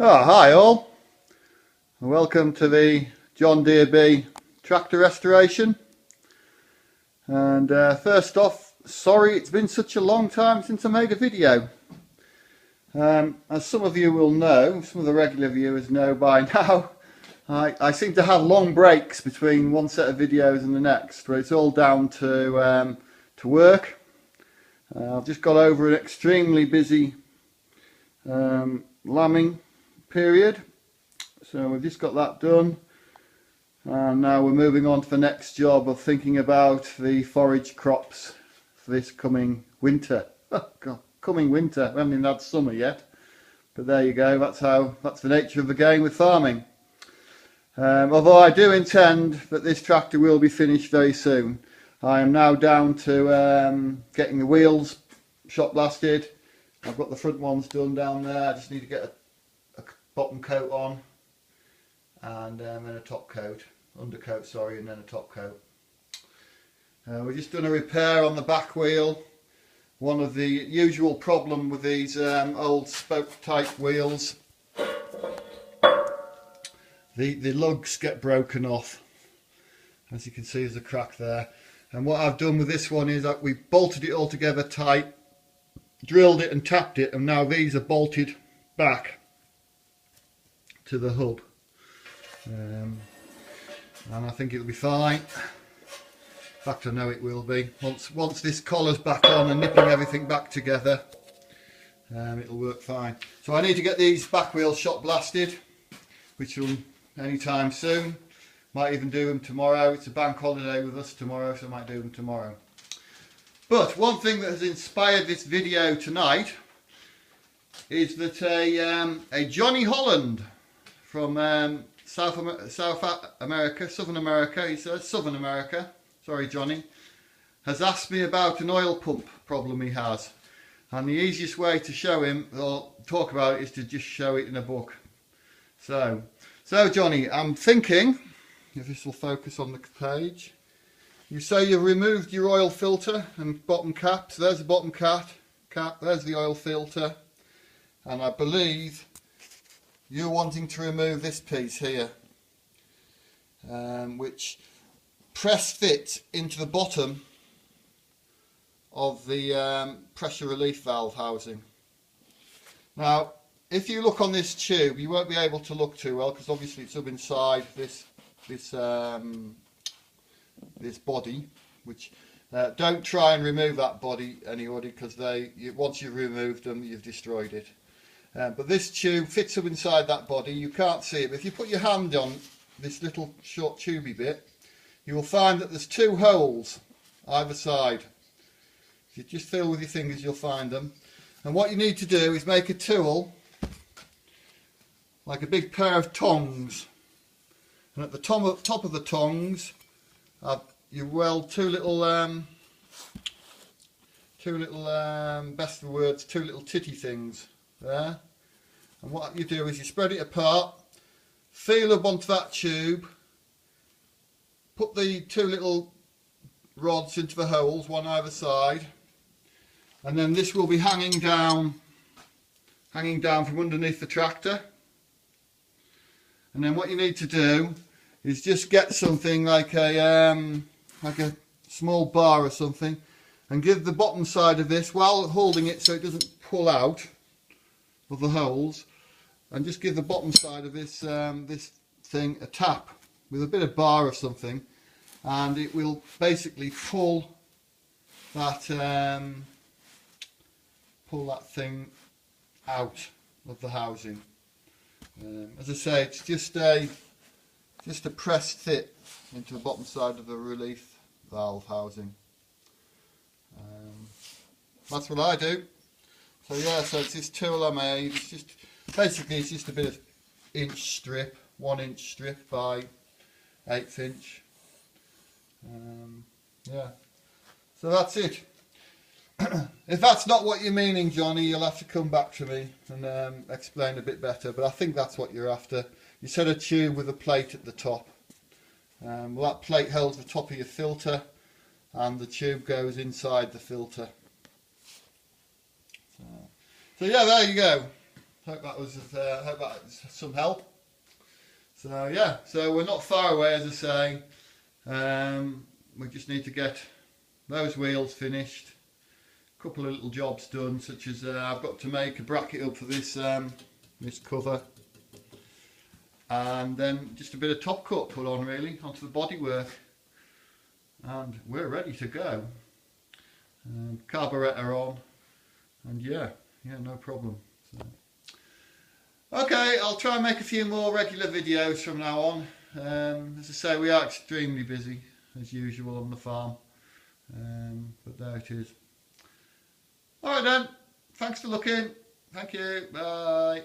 Oh, hi all, and welcome to the John Deere B tractor restoration. And first off, sorry it's been such a long time since I made a video. As some of you will know, some of the regular viewers know by now, I seem to have long breaks between one set of videos and the next, where it's all down to work. I've just got over an extremely busy lambing period. So we've just got that done, and now we're moving on to the next job of thinking about the forage crops for this coming winter. Oh God, coming winter. We haven't even had summer yet, but there you go. That's the nature of the game with farming. Although I do intend that this tractor will be finished very soon. I am now down to getting the wheels shot blasted. I've got the front ones done down there. I just need to get a bottom coat on, and then a top coat, undercoat, sorry, and then a top coat. We've just done a repair on the back wheel. One of the usual problem with these old spoke type wheels, the lugs get broken off. As you can see, there's a crack there. And what I've done with this one is that we bolted it all together tight, drilled it and tapped it, and now these are bolted back to the hub. And I think it'll be fine. In fact, I know it will be. Once this collar's back on and nipping everything back together, it'll work fine. So I need to get these back wheels shot blasted, which will anytime soon. Might even do them tomorrow. It's a bank holiday with us tomorrow, so I might do them tomorrow. But one thing that has inspired this video tonight is that a Johnny Holland from Southern America, he says, Southern America, sorry Johnny, has asked me about an oil pump problem he has. And the easiest way to show him, or talk about it, is to just show it in a book. So Johnny, I'm thinking, if this will focus on the page, you say you've removed your oil filter and bottom cap. So there's the bottom cap, there's the oil filter, and I believe you're wanting to remove this piece here, which press fits into the bottom of the pressure relief valve housing. Now, if you look on this tube, you won't be able to look too well because obviously it's up inside this body. Which don't try and remove that body, anybody, because once you've removed them, you've destroyed it. But this tube fits up inside that body. You can't see it, but if you put your hand on this little short tubey bit, you will find that there's two holes either side. If you just feel with your fingers, you'll find them. And what you need to do is make a tool, like a big pair of tongs. And at the top of the tongs, you weld two little best of words, two little titty things there. And what you do is you spread it apart, feel up onto that tube, put the two little rods into the holes, one either side, and then this will be hanging down from underneath the tractor. And then what you need to do is just get something like a small bar or something, and give the bottom side of this, while holding it so it doesn't pull out of the holes, and just give the bottom side of this this thing a tap with a bit of bar or something, and it will basically pull that thing out of the housing. As I say, it's just a pressed fit into the bottom side of the relief valve housing. That's what I do. So yeah, so it's this tool I made. It's just basically a bit of inch strip, 1 inch strip by 1/8 inch. Yeah, so that's it. If that's not what you're meaning, Johnny, you'll have to come back to me and explain a bit better, but I think that's what you're after. You said a tube with a plate at the top. Well, that plate holds the top of your filter, and the tube goes inside the filter. So yeah, there you go. hope that was some help. So yeah, so we're not far away, as I say. We just need to get those wheels finished, a couple of little jobs done, such as I've got to make a bracket up for this this cover, and then just a bit of top coat put on really onto the bodywork, and we're ready to go. Carburetor on, and yeah, no problem. So, okay, I'll try and make a few more regular videos from now on. As I say, we are extremely busy as usual on the farm, but there it is. Alright then, thanks for looking. Thank you, bye.